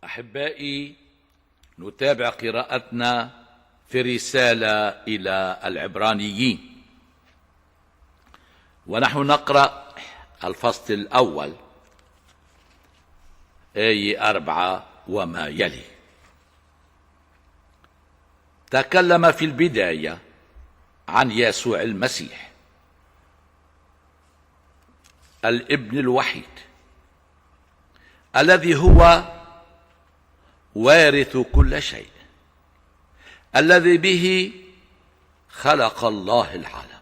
أحبائي، نتابع قراءتنا في رسالة إلى العبرانيين، ونحن نقرأ الفصل الأول آية 4 وما يلي. تكلم في البداية عن يسوع المسيح الابن الوحيد الذي هو وارث كل شيء، الذي به خلق الله العالم،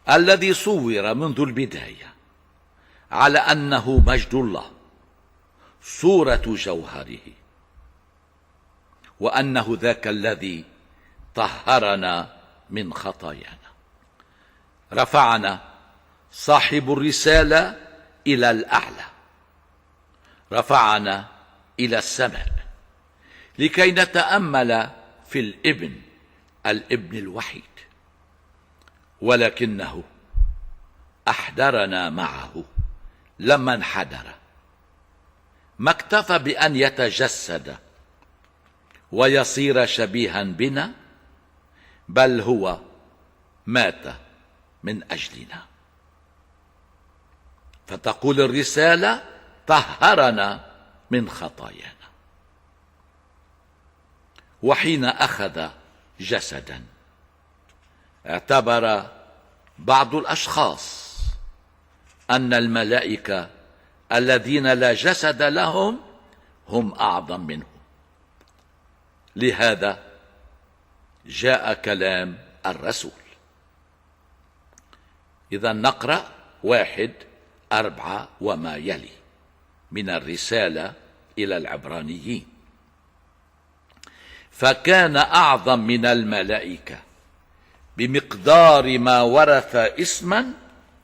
الذي صور منذ البداية على أنه مجد الله صورة جوهره، وأنه ذاك الذي طهرنا من خطايانا. رفعنا صاحب الرسالة إلى الأعلى، رفعنا إلى السماء لكي نتأمل في الابن الوحيد، ولكنه أحضرنا معه لما انحدر. ما اكتفى بأن يتجسد ويصير شبيها بنا، بل هو مات من أجلنا. فتقول الرسالة: طهرنا من خطايانا. وحين أخذ جسدا، اعتبر بعض الأشخاص أن الملائكة الذين لا جسد لهم هم أعظم منه. لهذا جاء كلام الرسول. إذا نقرأ 1:4 وما يلي من الرسالة إلى العبرانيين: فكان أعظم من الملائكة بمقدار ما ورث اسما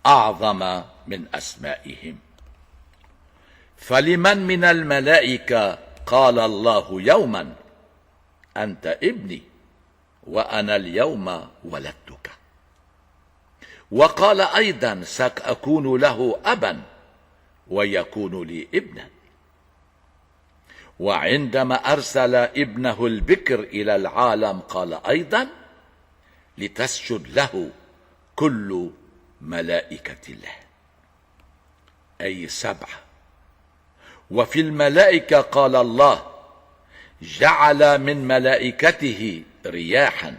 أعظم من أسمائهم. فلمن من الملائكة قال الله يوما: أنت ابني وأنا اليوم ولدتك؟ وقال أيضا: سأكون له أبا ويكون لي ابنا. وعندما أرسل ابنه البكر إلى العالم قال أيضا: لتسجد له كل ملائكة الله. أي 7. وفي الملائكة قال الله: جعل من ملائكته رياحا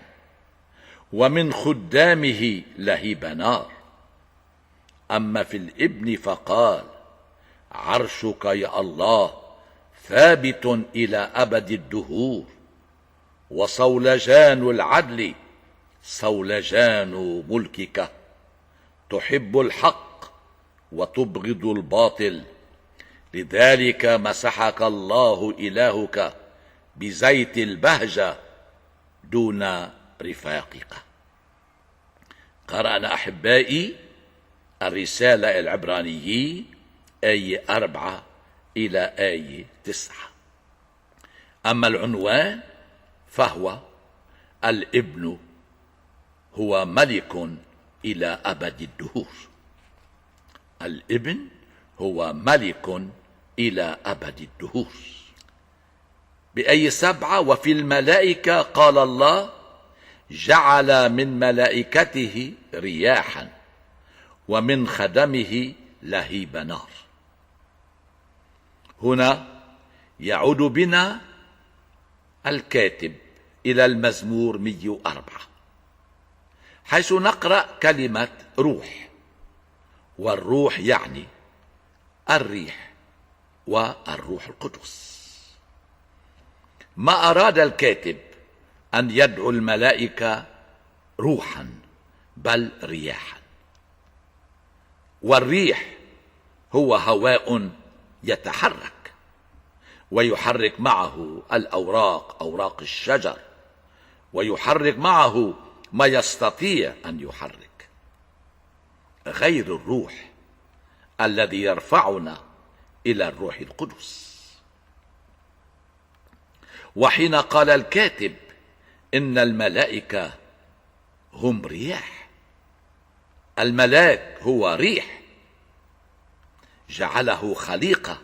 ومن خدامه لهيب نار. أما في الابن فقال: عرشك يا الله ثابت إلى أبد الدهور، وصولجان العدل صولجان ملكك، تحب الحق وتبغض الباطل، لذلك مسحك الله إلهك بزيت البهجة دون رفاقك. قرأنا أحبائي الرسالة العبرانيين آية 4 إلى آية 9. أما العنوان فهو: الابن هو ملك إلى أبد الدهور. الابن هو ملك إلى أبد الدهور. بآية 7: وفي الملائكة قال الله: جعل من ملائكته رياحا ومن خدمه لهيب نار. هنا يعود بنا الكاتب إلى المزمور 104، حيث نقرأ كلمة روح، والروح يعني الريح والروح القدس. ما أراد الكاتب أن يدعو الملائكة روحا، بل رياحا. والريح هو هواء يتحرك، ويحرك معه الأوراق، أوراق الشجر، ويحرك معه ما يستطيع أن يحرك، غير الروح الذي يرفعنا إلى الروح القدس. وحين قال الكاتب إن الملائكة هم رياح، الملاك هو ريح، جعله خليقة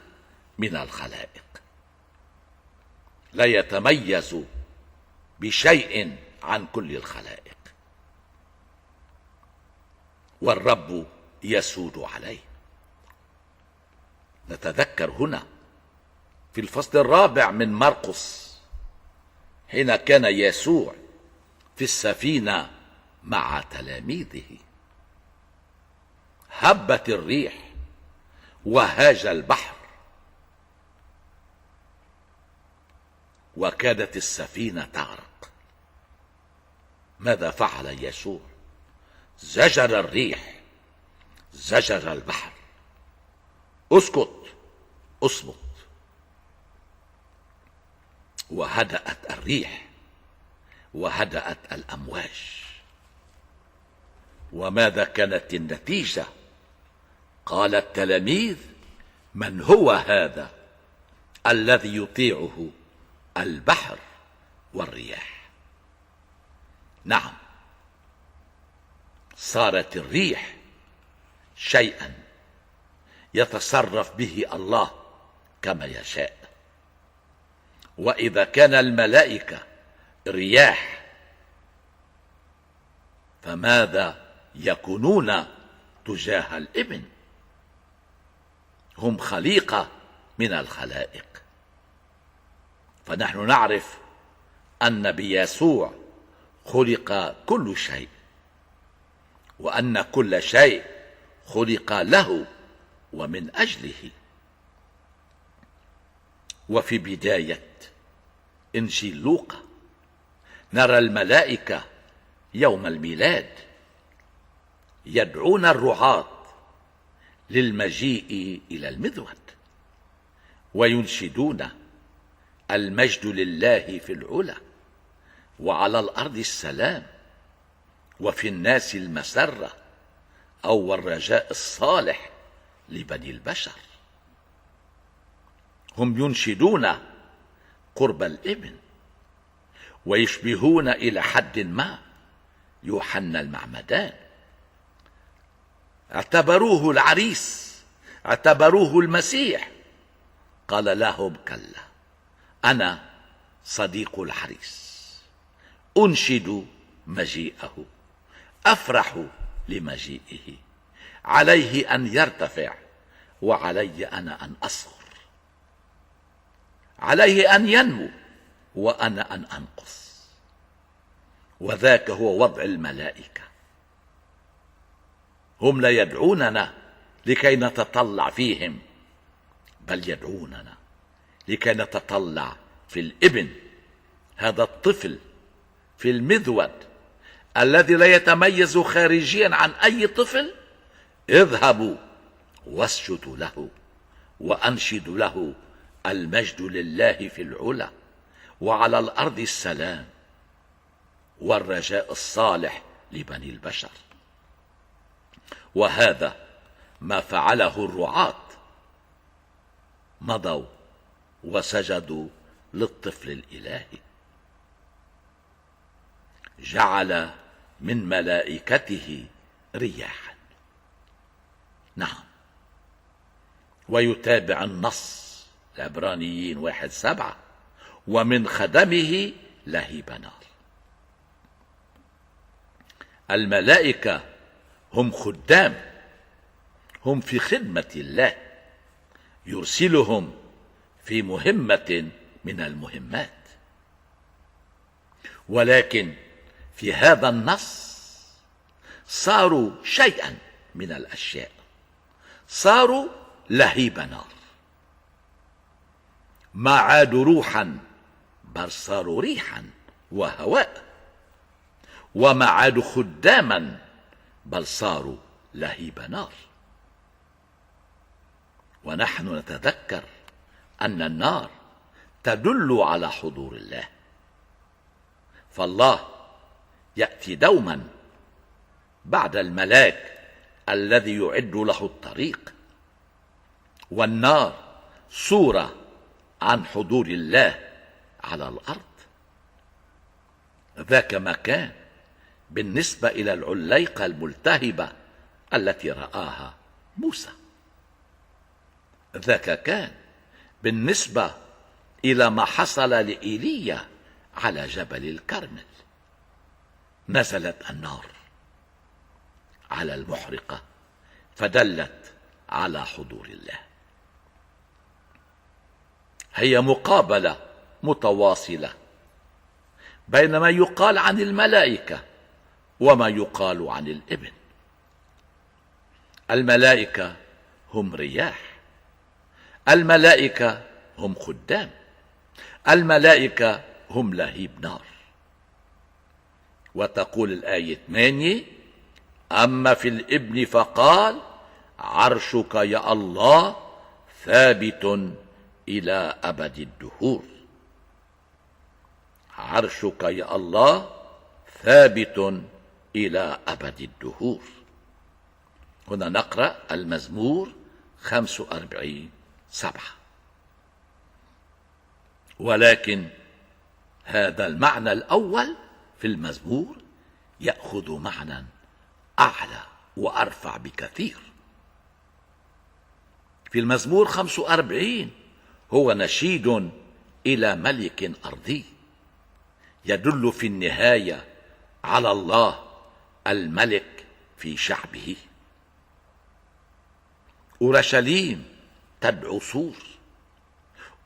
من الخلائق، لا يتميز بشيء عن كل الخلائق، والرب يسود عليه. نتذكر هنا في الفصل الرابع من مرقس حين كان يسوع في السفينة مع تلاميذه، هبت الريح وهاج البحر وكادت السفينة تغرق. ماذا فعل يسوع؟ زجر الريح، زجر البحر: اسكت، اصمت. وهدأت الريح وهدأت الأمواج. وماذا كانت النتيجة؟ قال التلاميذ: من هو هذا الذي يطيعه البحر والرياح؟ نعم، صارت الريح شيئا يتصرف به الله كما يشاء. وإذا كان الملائكة رياح، فماذا يكونون تجاه الابن؟ هم خليقة من الخلائق. فنحن نعرف أن بيسوع خلق كل شيء، وأن كل شيء خلق له ومن أجله. وفي بداية إنجيل لوقا نرى الملائكة يوم الميلاد يدعون الرعاة للمجيء إلى المذود، وينشدون: المجد لله في العلا، وعلى الأرض السلام، وفي الناس المسرة، أو الرجاء الصالح لبني البشر. هم ينشدون قرب الابن، ويشبهون إلى حد ما يوحنا المعمدان. اعتبروه العريس، اعتبروه المسيح. قال لهم: كلا، أنا صديق العريس، أنشد مجيئه، أفرح لمجيئه، عليه أن يرتفع وعلي أنا أن أصغر، عليه أن ينمو وأنا أن أنقص. وذاك هو وضع الملائكة. هم لا يدعوننا لكي نتطلع فيهم، بل يدعوننا لكي نتطلع في الابن، هذا الطفل في المذود الذي لا يتميز خارجيا عن أي طفل. اذهبوا واسجدوا له وأنشدوا له: المجد لله في العلا، وعلى الأرض السلام، والرجاء الصالح لبني البشر. وهذا ما فعله الرعاة، مضوا وسجدوا للطفل الإلهي. جعل من ملائكته رياحا. نعم، ويتابع النص العبرانيين 1:7: ومن خدمه لهيب نار. الملائكة هم خدام، هم في خدمة الله، يرسلهم في مهمة من المهمات. ولكن في هذا النص صاروا شيئا من الأشياء، صاروا لهيب نار. ما عادوا روحا، بل صاروا ريحا وهواء. وما عادوا خداما، بل صاروا لهيب نار. ونحن نتذكر أن النار تدل على حضور الله، فالله يأتي دوما بعد الملاك الذي يعد له الطريق، والنار صورة عن حضور الله على الأرض. ذاك ما كان بالنسبة إلى العليقة الملتهبة التي رآها موسى، ذاك كان بالنسبة إلى ما حصل لإيليا على جبل الكرمل. نزلت النار على المحرقة فدلت على حضور الله. هي مقابلة متواصلة بين ما يقال عن الملائكة وما يقال عن الابن. الملائكة هم رياح، الملائكة هم خدام، الملائكة هم لهيب نار. وتقول الآية 8: أما في الابن فقال: عرشك يا الله ثابت إلى أبد الدهور. عرشك يا الله ثابت إلى أبد الدهور. هنا نقرأ المزمور 45:7. ولكن هذا المعنى الأول في المزمور يأخذ معنى أعلى وأرفع بكثير. في المزمور 45 هو نشيد إلى ملك أرضي يدل في النهاية على الله الملك في شعبه. أورشليم تدعو سور،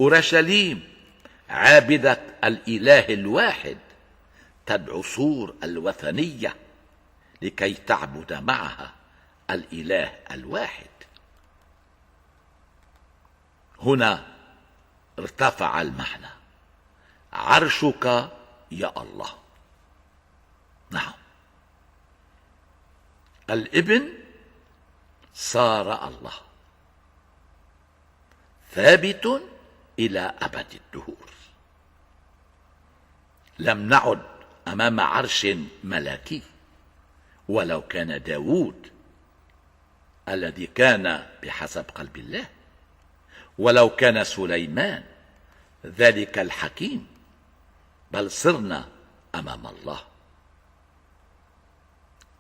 أورشليم عابدة الإله الواحد تدعو سور الوثنية لكي تعبد معها الإله الواحد. هنا ارتفع المعنى: عرشك يا الله. نعم، الابن صار الله ثابت إلى أبد الدهور. لم نعد أمام عرش ملكي، ولو كان داود الذي كان بحسب قلب الله، ولو كان سليمان ذلك الحكيم، بل صرنا أمام الله.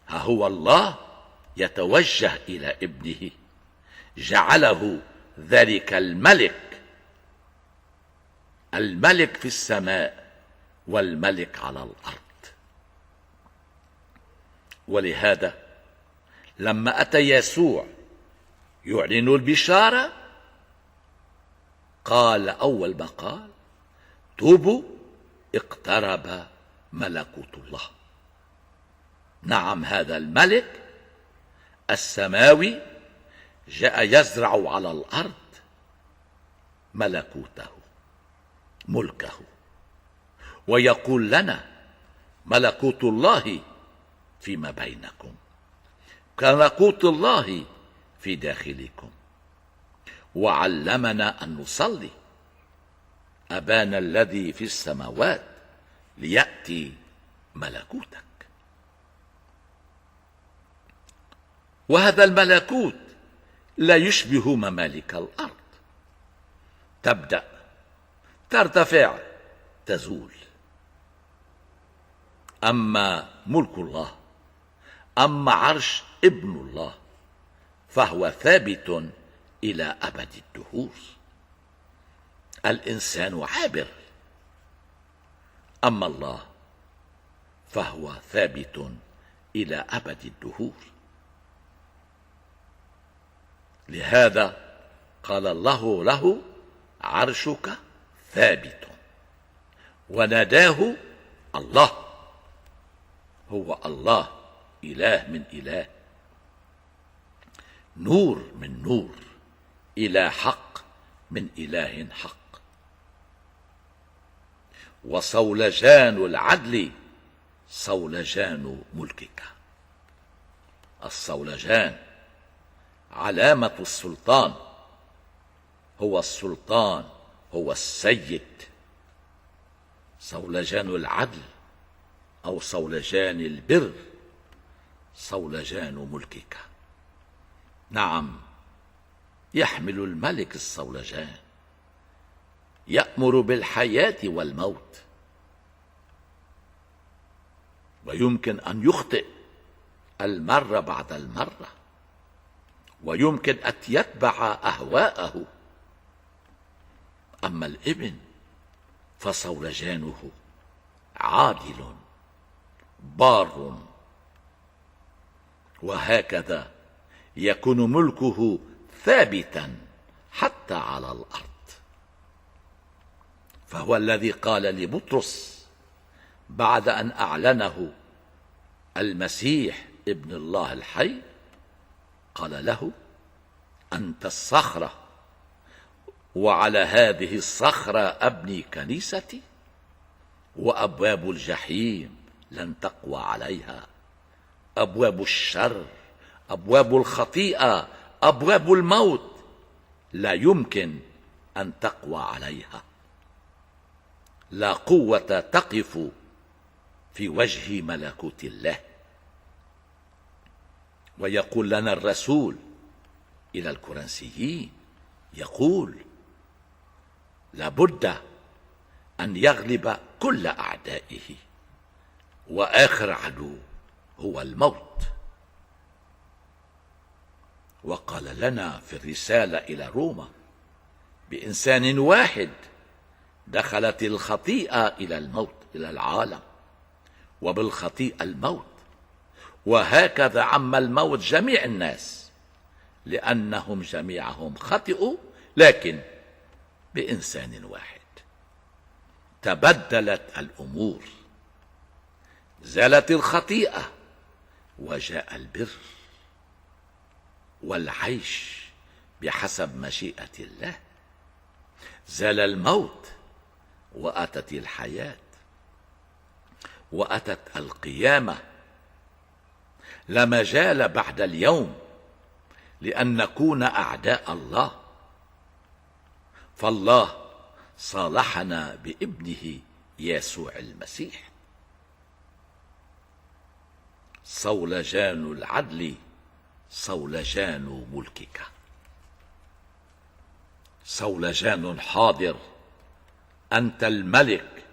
ها هو الله يتوجه إلى ابنه، جعله ذلك الملك في السماء والملك على الأرض. ولهذا لما أتى يسوع يعلن البشارة قال أول ما قال: توبوا اقترب ملكوت الله. نعم، هذا الملك السماوي جاء يزرع على الأرض ملكوته، ملكه، ويقول لنا: ملكوت الله فيما بينكم، ملكوت الله في داخلكم. وعلمنا أن نصلي: أبانا الذي في السماوات ليأتي ملكوتك. وهذا الملكوت لا يشبه ممالك الأرض، تبدأ ترتفع تزول. أما ملك الله، أما عرش ابن الله، فهو ثابت إلى أبد الدهور. الإنسان عابر، أما الله فهو ثابت إلى أبد الدهور. لهذا قال الله له: عرشك ثابت. وناداه الله، هو الله، إله من إله، نور من نور، إله حق من إله حق. وصولجان العدل صولجان ملكك. الصولجان علامة السلطان، هو السلطان، هو السيد. صولجان العدل أو صولجان البر صولجان ملكك. نعم، يحمل الملك الصولجان، يأمر بالحياة والموت، ويمكن أن يخطئ المرة بعد أما الابن فصولجانه عادل بار، وهكذا يكون ملكه ثابتا حتى على الأرض. فهو الذي قال لبطرس بعد أن أعلنه المسيح ابن الله الحي، قال له: أنت الصخرة، وعلى هذه الصخرة أبني كنيستي، وأبواب الجحيم لن تقوى عليها. أبواب الشر، أبواب الخطيئة، أبواب الموت لا يمكن أن تقوى عليها. لا قوة تقف في وجه ملكوت الله. ويقول لنا الرسول إلى الكورنثيين، يقول: لابد أن يغلب كل أعدائه، وآخر عدو هو الموت. وقال لنا في الرسالة إلى روما: بإنسان واحد دخلت الخطيئة إلى الموت، إلى العالم، وبالخطيئة الموت، وهكذا عم الموت جميع الناس، لأنهم جميعهم خطئوا، لكن بإنسان واحد. تبدلت الأمور، زالت الخطيئة وجاء البر والعيش بحسب مشيئة الله. زال الموت وأتت الحياة، وأتت القيامة. لا مجال بعد اليوم لأن نكون أعداء الله، فالله صالحنا بابنه يسوع المسيح. صولجان العدل صولجان ملكك. صولجان حاضر، أنت الملك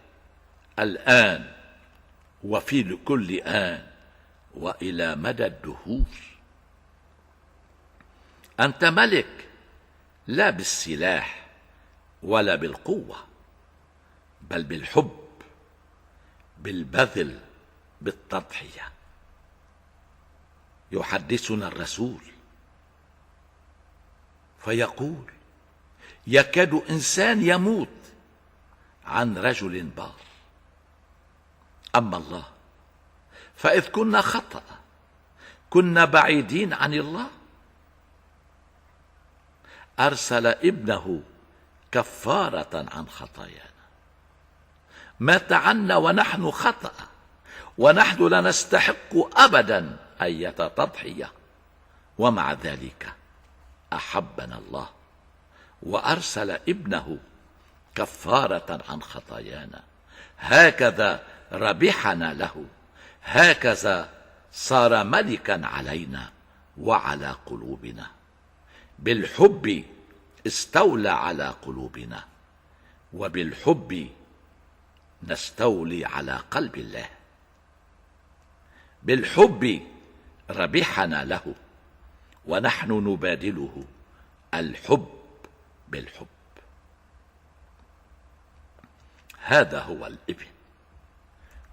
الآن وفي كل آن وإلى مدى الدهور. أنت ملك لا بالسلاح ولا بالقوة، بل بالحب، بالبذل، بالتضحية. يحدثنا الرسول فيقول: يكاد إنسان يموت عن رجل بار، أما الله فإذ كنا خطأ كنا بعيدين عن الله أرسل ابنه كفارة عن خطايانا، مات عنا ونحن خطأ، ونحن لا نستحق أبدا أية تضحية، ومع ذلك أحبنا الله وأرسل ابنه كفارة عن خطايانا. هكذا ربحنا له، هكذا صار ملكا علينا وعلى قلوبنا. بالحب استولى على قلوبنا، وبالحب نستولي على قلب الله. بالحب ربحنا له، ونحن نبادله الحب بالحب. هذا هو الابن،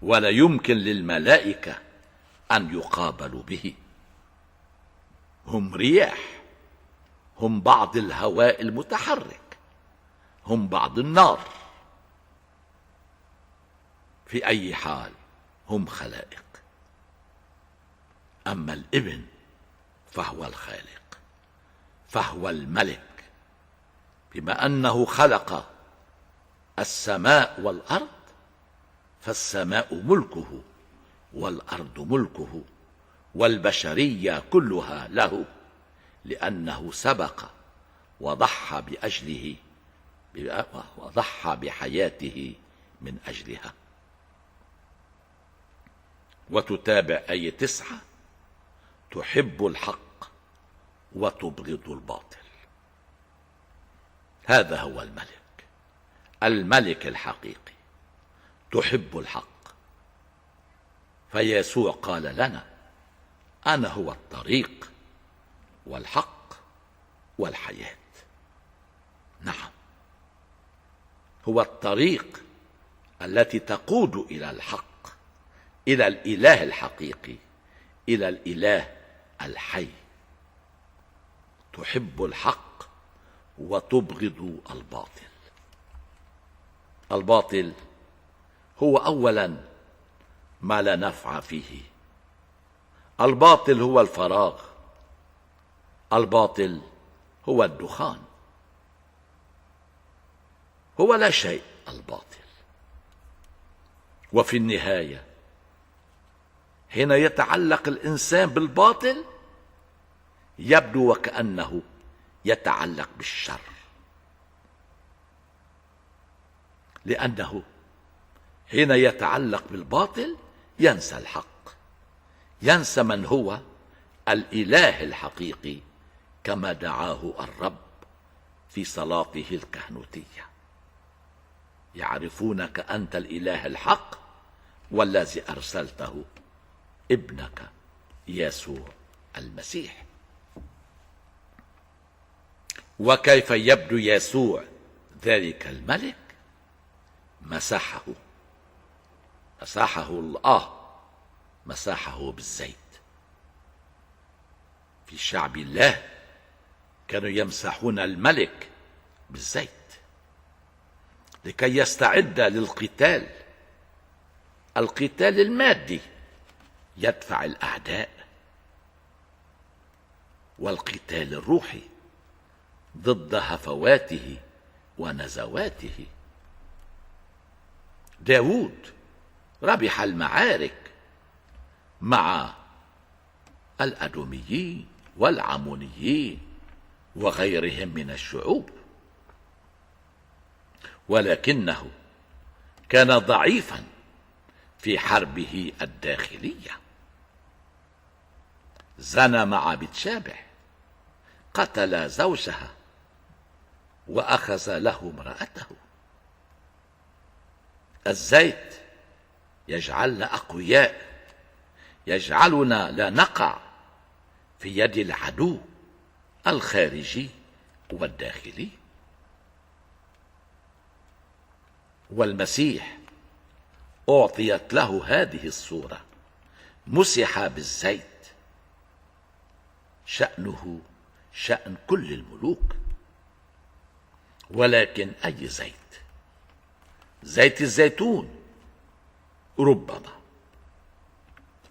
ولا يمكن للملائكة أن يقابلوا به. هم رياح، هم بعض الهواء المتحرك، هم بعض النار، في أي حال هم خلائق. أما الابن فهو الخالق، فهو الملك، بما أنه خلق السماء والأرض، فالسماء ملكه والأرض ملكه والبشرية كلها له، لأنه سبق وضحى بأجله، وضحى بحياته من أجلها. وتتابع آية 9: تحب الحق وتبغض الباطل. هذا هو الملك، الملك الحقيقي، تحب الحق. فيسوع قال لنا: أنا هو الطريق والحق والحياة. نعم، هو الطريق التي تقود إلى الحق، إلى الإله الحقيقي، إلى الإله الحي. تحب الحق وتبغض الباطل. الباطل هو أولا ما لا نفع فيه، الباطل هو الفراغ، الباطل هو الدخان، هو لا شيء الباطل. وفي النهاية حين يتعلق الإنسان بالباطل يبدو وكأنه يتعلق بالشر، لأنه حين يتعلق بالباطل ينسى الحق، ينسى من هو الإله الحقيقي كما دعاه الرب في صلاته الكهنوتية: يعرفونك أنت الإله الحق والذي أرسلته ابنك يسوع المسيح. وكيف يبدو يسوع ذلك الملك؟ مسحه مسحه بالزيت. في شعب الله كانوا يمسحون الملك بالزيت لكي يستعد للقتال، القتال المادي يدفع الأعداء، والقتال الروحي ضد هفواته ونزواته. داود ربح المعارك مع الأدوميين والعمونيين وغيرهم من الشعوب، ولكنه كان ضعيفا في حربه الداخلية. زنى مع بتشابه، قتل زوجها وأخذ له امرأته. الزيت يجعلنا أقوياء، يجعلنا لا نقع في يد العدو الخارجي والداخلي. والمسيح أعطيت له هذه الصورة، مسح بالزيت، شأنه شأن كل الملوك. ولكن أي زيت؟ زيت الزيتون ربما،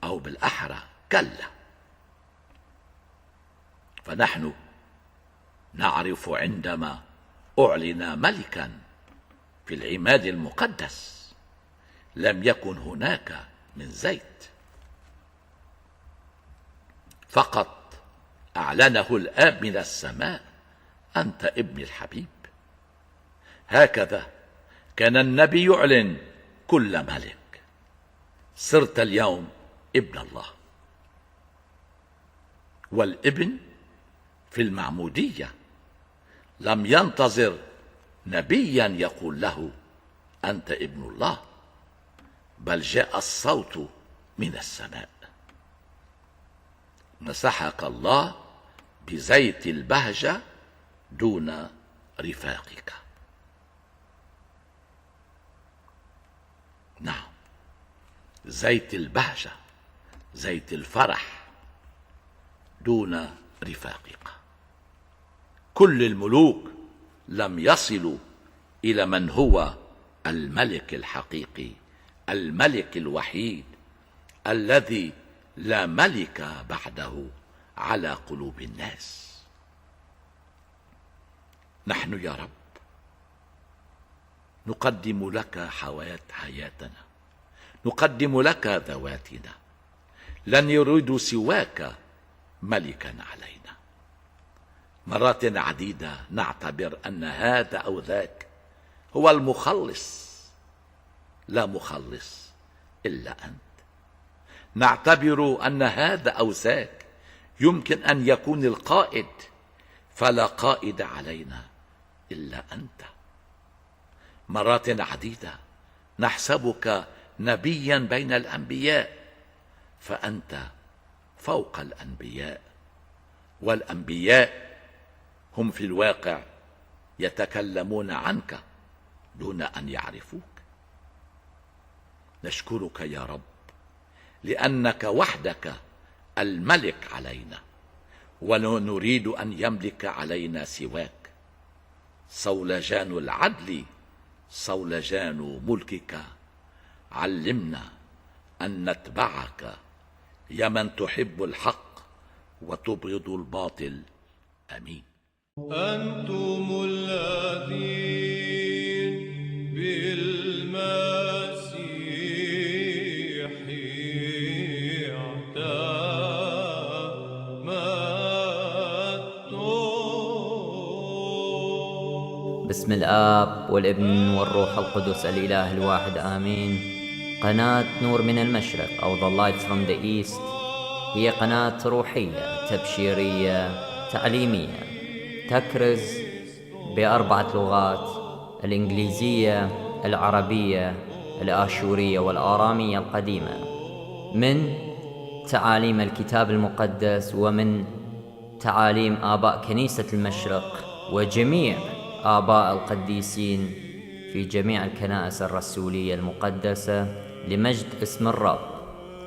أو بالأحرى كلا. فنحن نعرف عندما أعلن ملكا في العماد المقدس لم يكن هناك من زيت، فقط أعلنه الآب من السماء: أنت ابن الحبيب. هكذا كان النبي يعلن كل ملك: صرت اليوم ابن الله. والابن في المعمودية لم ينتظر نبيا يقول له أنت ابن الله، بل جاء الصوت من السماء: مسحك الله بزيت البهجة دون رفاقك. نعم، زيت البهجة، زيت الفرح دون رفاقك. كل الملوك لم يصلوا إلى من هو الملك الحقيقي، الملك الوحيد الذي لا ملك بعده على قلوب الناس. نحن يا رب نقدم لك حياتنا، نقدم لك ذواتنا، لن يريد سواك ملكا علينا. مرات عديدة نعتبر أن هذا أو ذاك هو المخلص، لا مخلص إلا أنت. نعتبر أن هذا أو ذاك يمكن أن يكون القائد، فلا قائد علينا إلا أنت. مرات عديدة نحسبك نبيا بين الأنبياء، فأنت فوق الأنبياء، والأنبياء هم في الواقع يتكلمون عنك دون أن يعرفوك. نشكرك يا رب لأنك وحدك الملك علينا، ولا نريد أن يملك علينا سواك. صولجان العدل صولجان ملكك، علمنا أن نتبعك يا من تحب الحق وتبغض الباطل. آمين. أنتم الذين بالمسيح اعتمدتم. بسم الآب والابن والروح القدس الإله الواحد آمين. قناة نور من المشرق أو The Light from the East هي قناة روحية تبشيرية تعليمية تكرز ب4 لغات: الإنجليزية، العربية، الآشورية والآرامية القديمة، من تعاليم الكتاب المقدس ومن تعاليم آباء كنيسة المشرق وجميع آباء القديسين في جميع الكنائس الرسولية المقدسة، لمجد اسم الرب.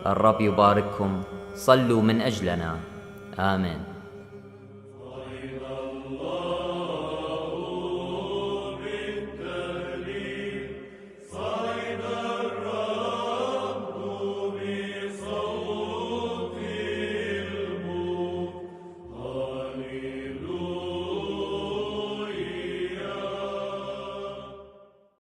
الرب يبارككم. صلوا من أجلنا. آمين.